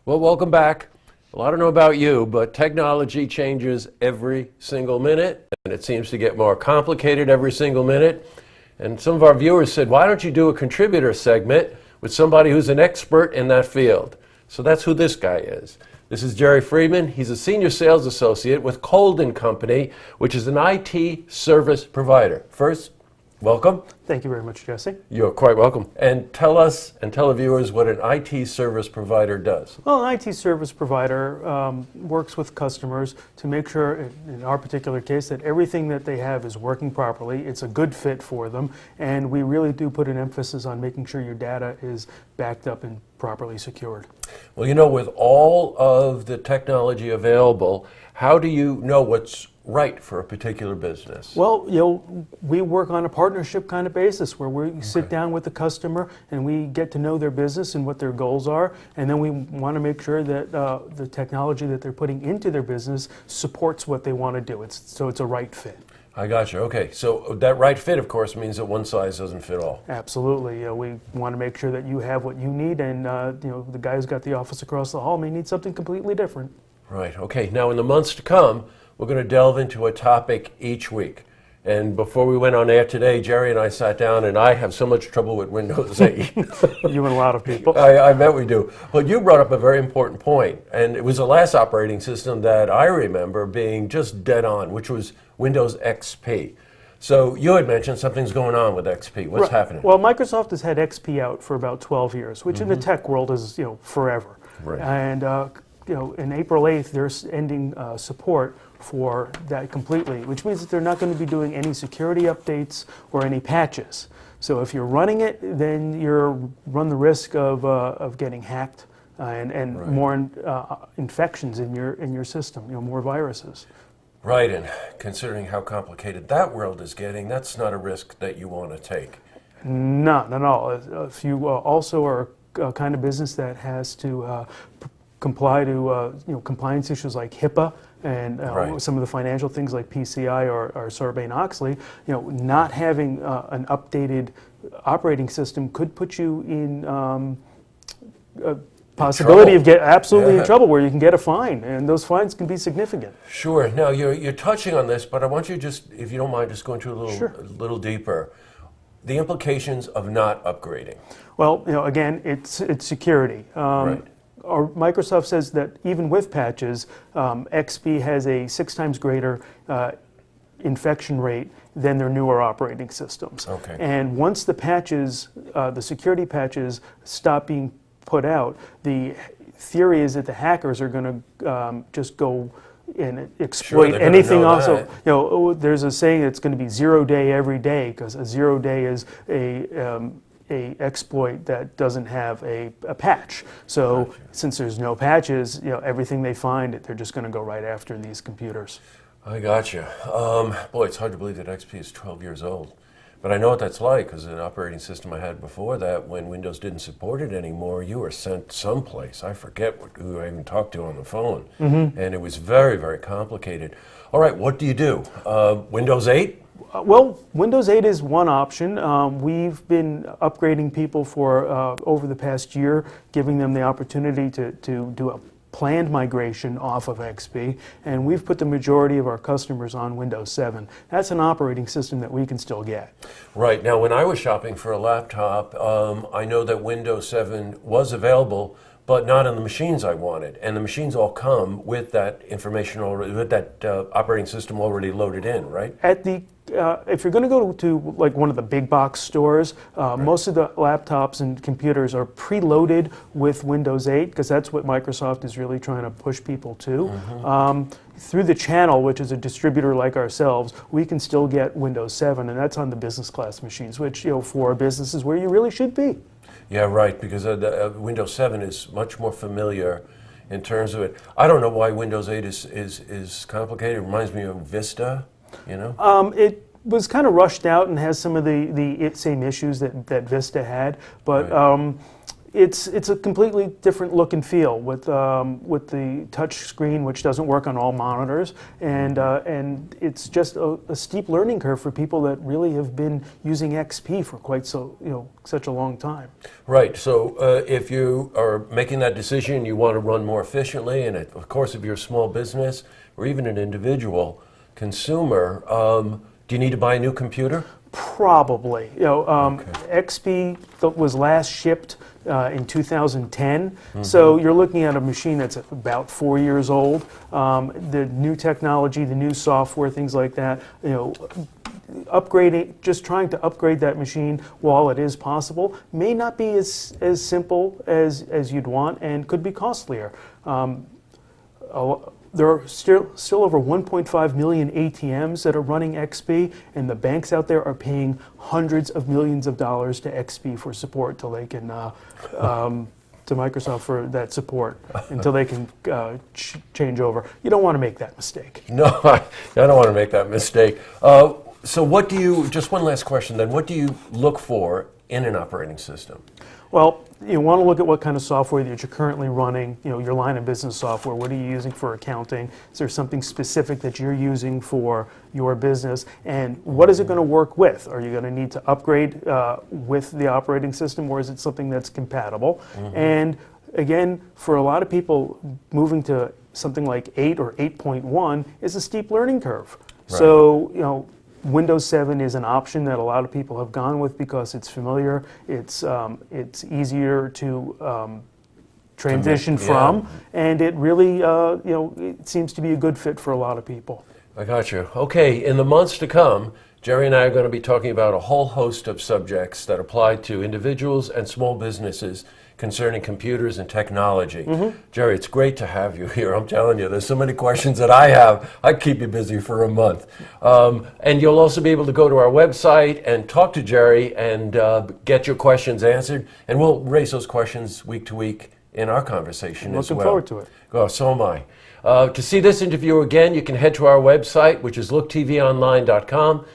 Well, welcome back. Well, I don't know about you, but technology changes every single minute, and it seems to get more complicated every single minute. And some of our viewers said, why don't you do a contributor segment with somebody who's an expert in that field? So that's who this guy is. This is Jerry Friedman. He's a senior sales associate with Colden Company, which is an IT service provider. First, welcome. Thank you very much, Jesse. You're quite welcome. And tell us and tell the viewers what an IT service provider does. Well, an IT service provider works with customers to make sure, in our particular case, that everything that they have is working properly, it's a good fit for them, and we really do put an emphasis on making sure your data is backed up and properly secured. Well, you know, with all of the technology available, how do you know what's right for a particular business? Well, we work on a partnership kind of basis where we sit down with the customer and we get to know their business and what their goals are, and then we want to make sure that the technology that they're putting into their business supports what they want to do. So it's a right fit. I got you. Okay, so that right fit, of course, means that one size doesn't fit all. Absolutely. We want to make sure that you have what you need, and the guy who's got the office across the hall may need something completely different. Right. Okay. Now, in the months to come, we're going to delve into a topic each week. And before we went on air today, Jerry and I sat down, and I have so much trouble with Windows 8. You and a lot of people. I bet we do. But you brought up a very important point, and it was the last operating system that I remember being just dead on, which was Windows XP. So you had mentioned something's going on with XP. What's happening? Well, Microsoft has had XP out for about 12 years, which in the tech world is forever. Right. And in April 8th, they're ending support for that completely, which means that they're not going to be doing any security updates or any patches. So if you're running it, then you run the risk of getting hacked and more infections in your system, more viruses. Right, and considering how complicated that world is getting, that's not a risk that you want to take. Not at all. If you also are a kind of business that has to comply to compliance issues like HIPAA and some of the financial things like PCI or Sarbanes-Oxley, not having an updated operating system could put you in possibility of in trouble, where you can get a fine, and those fines can be significant. Sure. Now you're touching on this, but I want you just, if you don't mind, just going to a little deeper. The implications of not upgrading. Well, again, it's security. Microsoft says that even with patches, XP has a 6 times greater infection rate than their newer operating systems. Okay. And once the patches, the security patches, stop being put out, the theory is that the hackers are going to just go and exploit anything. Also, there's a saying it's going to be 0 day every day, because a 0 day is a exploit that doesn't have a patch. So since there's no patches, everything they find, they're just going to go right after these computers. I gotcha. Boy, it's hard to believe that XP is 12 years old. But I know what that's like, because an operating system I had before that, when Windows didn't support it anymore, you were sent someplace. I forget who I even talked to on the phone. And it was very, very complicated. All right, what do you do? Windows 8? Well, Windows 8 is one option. We've been upgrading people for over the past year, giving them the opportunity to do a planned migration off of XP, and we've put the majority of our customers on Windows 7. That's an operating system that we can still get. Right. Now, when I was shopping for a laptop, I know that Windows 7 was available, but not on the machines I wanted. And the machines all come with that information already, with that operating system already loaded in, right? If you're going to go to like one of the big box stores, most of the laptops and computers are preloaded with Windows 8, because that's what Microsoft is really trying to push people to. Through the channel, which is a distributor like ourselves, we can still get Windows 7, and that's on the business class machines, which for businesses where you really should be. Yeah, right, because Windows 7 is much more familiar in terms of it. I don't know why Windows 8 is complicated. It reminds me of Vista, It was kind of rushed out and has some of the same issues that Vista had, but It's a completely different look and feel with the touch screen, which doesn't work on all monitors, and it's just a steep learning curve for people that really have been using XP for quite such a long time. Right. So if you are making that decision, you want to run more efficiently, and of course, if you're a small business or even an individual consumer, do you need to buy a new computer? Probably. XP was last shipped in 2010, so you're looking at a machine that's about 4 years old. The new technology, the new software, things like that, upgrading, just trying to upgrade that machine while it is possible may not be as simple as you'd want, and could be costlier. There are still over 1.5 million ATMs that are running XP, and the banks out there are paying hundreds of millions of dollars to XP for support till they can, to Microsoft for that support until they can change over. You don't want to make that mistake. No, I don't want to make that mistake. So what do you, just one last question then, what do you look for in an operating system? Well, you want to look at what kind of software that you're currently running, your line of business software. What are you using for accounting? Is there something specific that you're using for your business? And what is it going to work with? Are you going to need to upgrade with the operating system, or is it something that's compatible? And again, for a lot of people, moving to something like 8 or 8.1 is a steep learning curve. Right. So, Windows 7 is an option that a lot of people have gone with because it's familiar, it's easier to transition from, and it really, it seems to be a good fit for a lot of people. I got you. Okay, in the months to come, Jerry and I are going to be talking about a whole host of subjects that apply to individuals and small businesses concerning computers and technology. Jerry, it's great to have you here. I'm telling you, there's so many questions that I have. I'd keep you busy for a month. And you'll also be able to go to our website and talk to Jerry and get your questions answered. And we'll raise those questions week to week in our conversation as well. Looking forward to it. Oh, so am I. To see this interview again, you can head to our website, which is looktvonline.com.